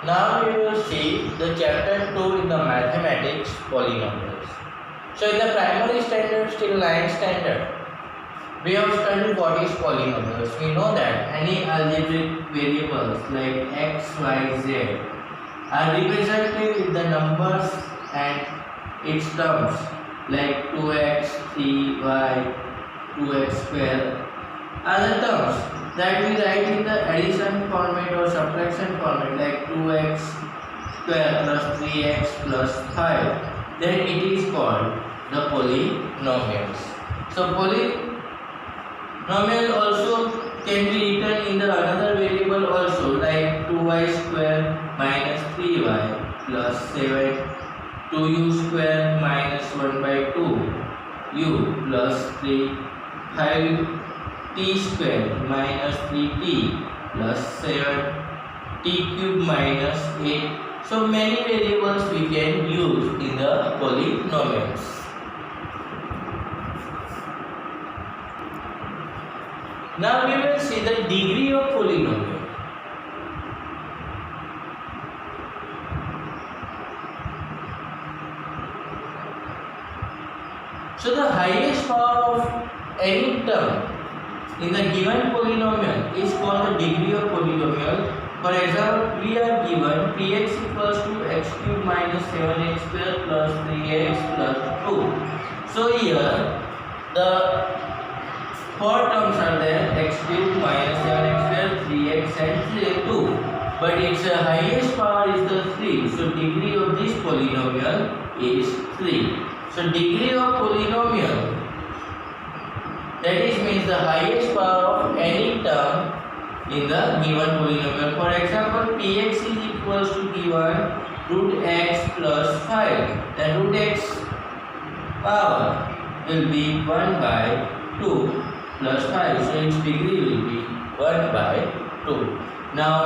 Now we will see the chapter 2 in the mathematics polynomials. So in the primary standard till 9th standard, we have studied what is polynomials. We know that any algebraic variables like x, y, z are represented with the numbers and its terms like 2x, 3y, 2x square are the terms that we write in the addition format or subtraction format like 2x square plus 3x plus 5, then it is called the polynomials. So polynomial also can be written in the another variable also like 2y square minus 3y plus 7, 2u square minus 1 by 2u plus 3, 5t square minus 3t plus 7t cube minus 8. So many variables we can use in the polynomials. Now we will see the degree of polynomial. So the highest power of any term in the given polynomial is called the degree of polynomial. For example, we are given px equals to x cube minus 7x square plus 3x plus 2. So here the four terms are there: x cube minus 7x square, 3x and 2. But its highest power is the 3. So degree of this polynomial is 3. So degree of polynomial, that is means the highest power of any term in the given polynomial. For example, px is equals to given root x plus 5. Then root x power will be 1 by 2 plus 5. So its degree will be 1 by 2. Now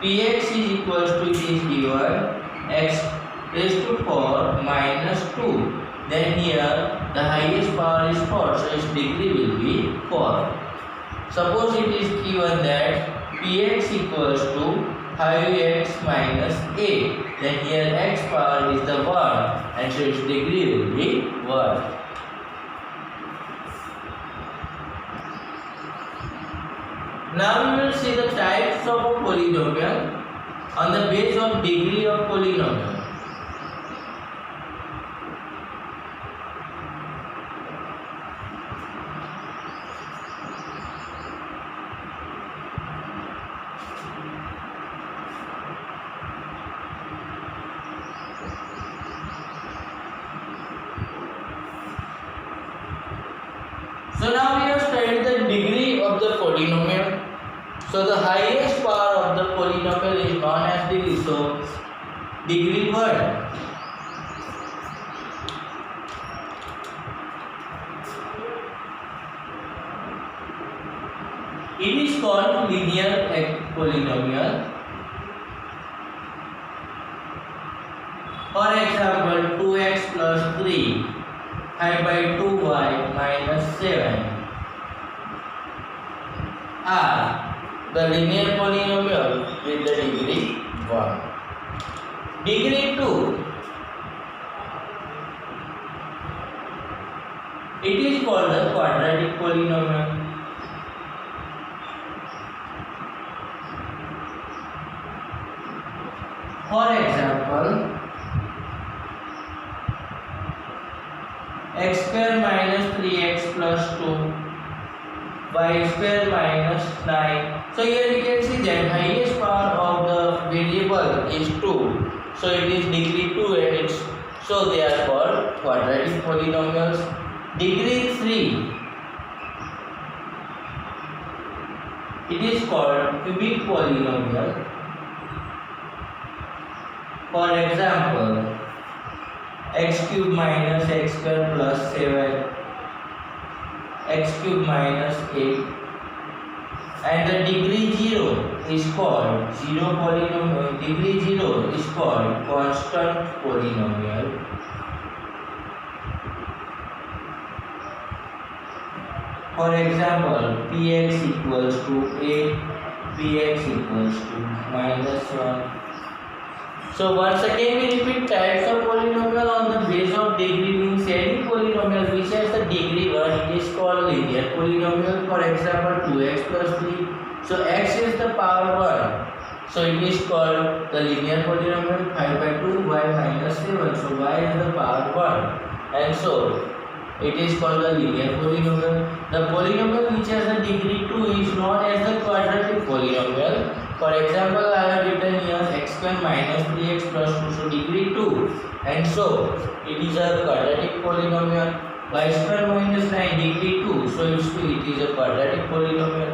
px is equals to, it is given x raised to 4 minus 2. Then here the highest power is 4, so its degree will be 4. Suppose it is given that px equals to 5x minus 8. Then here x power is the 1 and so its degree will be 1. Now we will see the types of a polynomial on the basis of degree of polynomial. So now we have studied the degree of the polynomial. So the highest power of the polynomial is known as degree. So degree 1. It is called linear polynomial. For example, 2x plus 3 5 by 2y minus 7 are the linear polynomial with the degree 1. Degree 2, it is called the quadratic polynomial. For example, x square minus 3x plus 2, y square minus 9. So here we can see that highest power of the variable is 2. So it is degree 2 and it's, so they are called quadratic polynomials. Degree 3, it is called cubic polynomial. For example, x cube minus x square plus 7, x cube minus 8, and the degree 0 is called polynomial. Degree 0 is called constant polynomial. For example, px equals to 8, px equals to -1, So once again we repeat types of polynomial on the base of degree means any polynomial which has the degree 1 it is called linear polynomial. For example 2x plus 3. So x is the power 1. So it is called the linear polynomial. 5 by 2 y minus 7. So y is the power 1. And so it is called the linear polynomial. The polynomial which has the degree 2 is known as the quadratic polynomial. For example, I have written here x square minus 3x plus 2, so degree 2, and so it is a quadratic polynomial. Y square minus 9 degree 2, so it is a quadratic polynomial.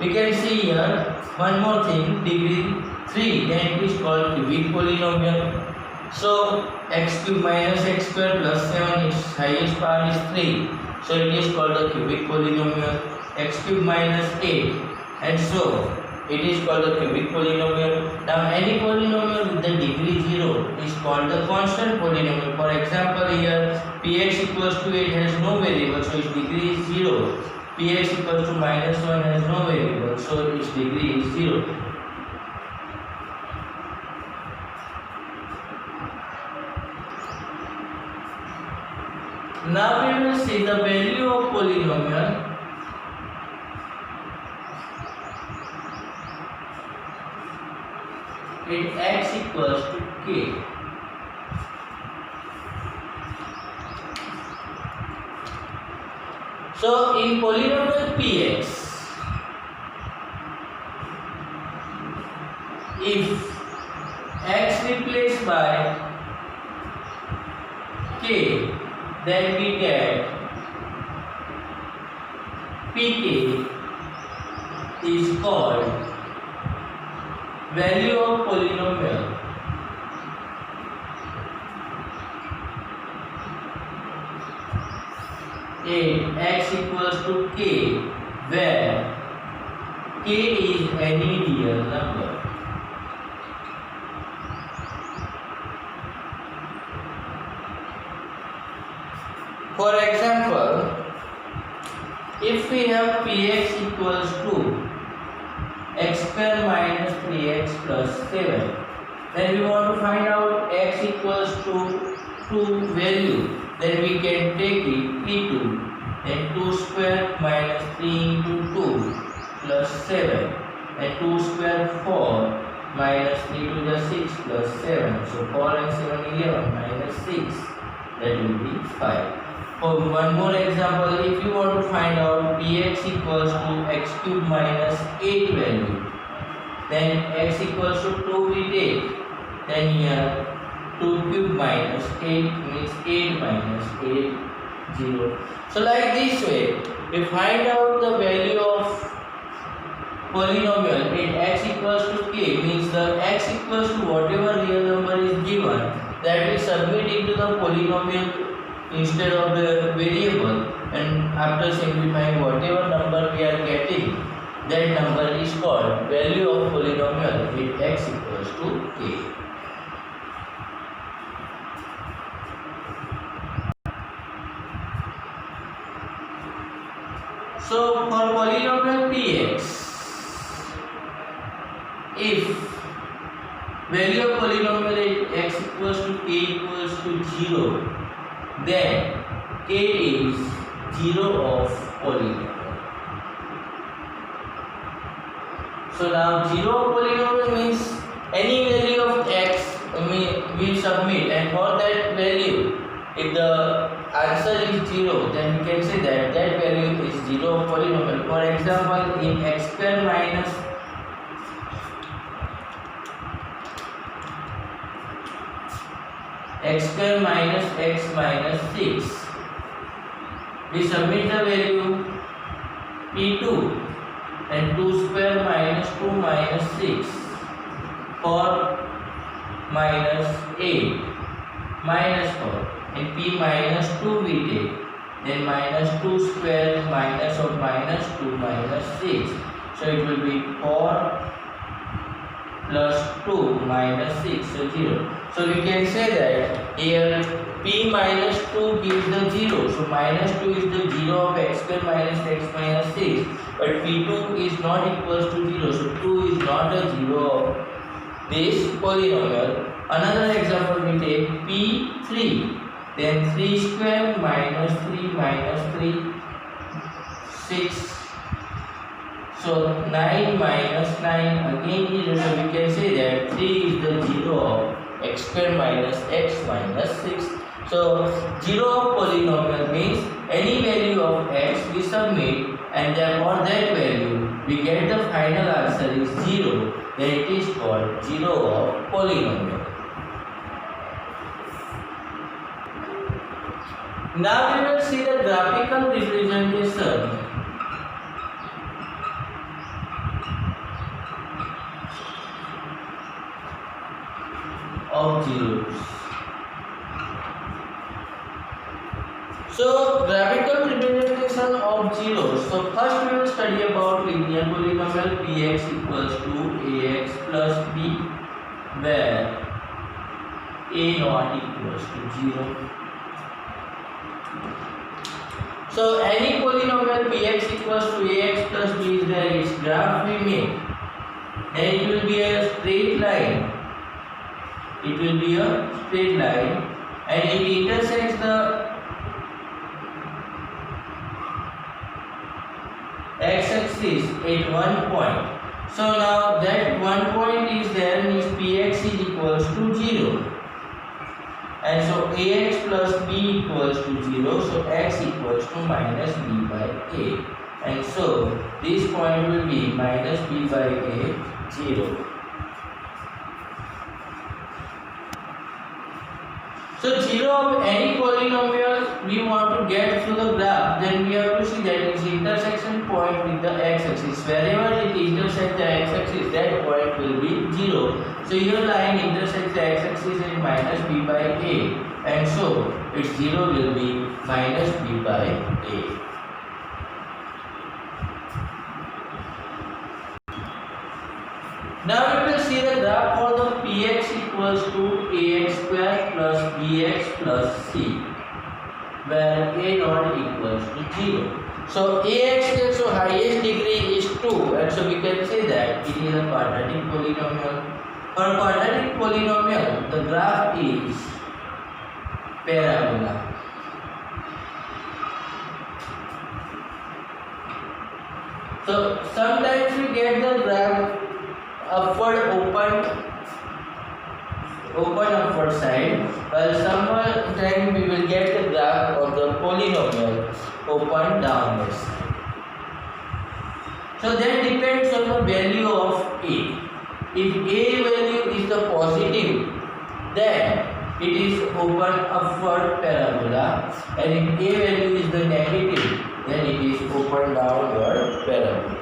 We can see here one more thing, degree 3, then it is called cubic polynomial. So x cube minus x square plus 7, its highest power is 3, so it is called the cubic polynomial. X cube minus 8, and so it is called the cubic polynomial. Now any polynomial with the degree 0 is called the constant polynomial. For example here px equals to 8 has no variable, so its degree is 0. Px equals to minus 1 has no variable, so its degree is 0. Now we will see the value of polynomial. In x equals to k. So in polynomial px, if x replaced by k, then we get pk is called value of polynomial. In x equals to k, where k is any real number. For example, if we have px equals to x square minus 3x plus 7, then we want to find out x equals to 2 value, then we can take it p2, then 2 square minus 3 into 2 plus 7, and 2 square 4 minus 3 to the 6 plus 7, so 4 and 7 11 minus 6, that will be 5. For one more example, if you want to find out px equals to x cube minus 8 value, then x equals to 2 we take, then here 2 cube minus 8 means 8 minus 8, 0. So like this way, we find out the value of polynomial in x equals to k, means the x equals to whatever real number is given, that we submit into the polynomial instead of the variable, and after simplifying whatever number we are getting, that number is called value of polynomial with x equals to k. So for polynomial px, if value of polynomial at x equals to k equals to 0, then k is 0 of polynomial. So now 0 of polynomial means any value of x we submit, and for that value, if the answer is 0, then we can say that that value is 0 of polynomial. For example, in x square minus x minus 6, we submit the value p2, and 2 square minus 2 minus 6 for minus 8 minus 4, and p minus 2 we take, then minus 2 square minus of minus 2 minus 6, so it will be 4 plus 2 minus 6, so 0. So we can say that here p minus 2 gives the 0, so minus 2 is the 0 of x square minus x minus 6, but p2 is not equals to 0, so 2 is not a 0 of this polynomial. Another example we take P3, then 3 square minus 3 minus 3, 6. So 9 minus 9 again is, so we can say that 3 is the 0 of x square minus x minus 6. So 0 of polynomial means any value of x we submit and then for that value we get the final answer is 0, then it is called 0 of polynomial. Now we will see the graphical representation of zeros. So graphical representation of zeros. So first we will study about linear polynomial px equals to ax plus b, where a not equals to 0. So any polynomial px equals to ax plus b is there, its graph we make, and it will be a straight line. It will be a straight line and it intersects the x-axis at one point. So now that one point is there means px is equals to 0. And so ax plus b equals to 0, so x equals to minus b by a. And so this point will be minus b by a 0. So 0 of any polynomial we want to get through the graph, then we have to see that its intersection point with the x-axis. Wherever it intersects the x-axis, that point will be 0. So your line intersects the x-axis at minus b by a, and so its 0 will be minus b by a. Now we will see the graph for the px equals to ax square plus bx plus c, where a not equals to 0. So ax is, so highest degree is 2, and so we can say that it is a quadratic polynomial. For quadratic polynomial, the graph is parabola. So sometimes we get the graph upward open upward side, while sometimes we will get the graph of the polynomial open downward side. So that depends on the value of a. If a value is the positive, then it is open upward parabola, and if a value is the negative, then it is open downward parabola.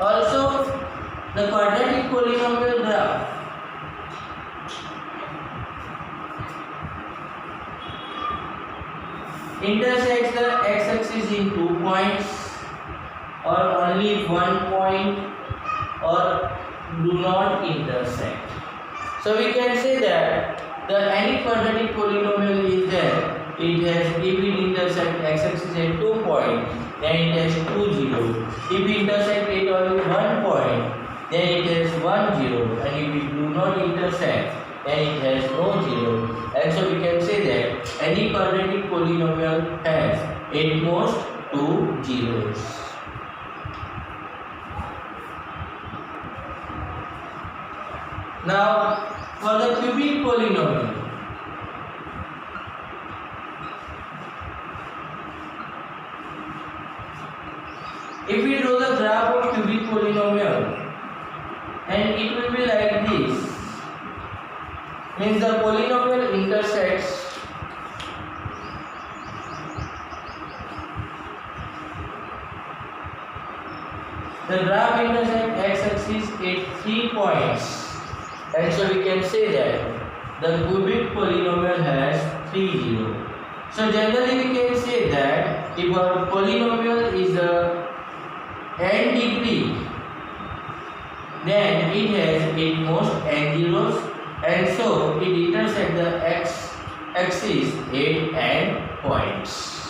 Also, the quadratic polynomial graph intersects the x-axis in 2 points, or only 1 point, or do not intersect. So we can say that any quadratic polynomial is there. It has, if it intersects x-axis at 2 points, then it has 2 zeros. If it intersects at only 1 point, then it has 1 0. And if it do not intersect, then it has no 0. And so we can say that any quadratic polynomial has at most 2 zeros. Now for the cubic polynomial, if we draw the graph of cubic polynomial, and it will be like this, means the polynomial intersects the graph intersects x-axis at 3 points, and so we can say that the cubic polynomial has 3 zeros. So generally we can say that if our polynomial is a n degree, then it has at most n zeros, and so it intersects the x axis, head and points.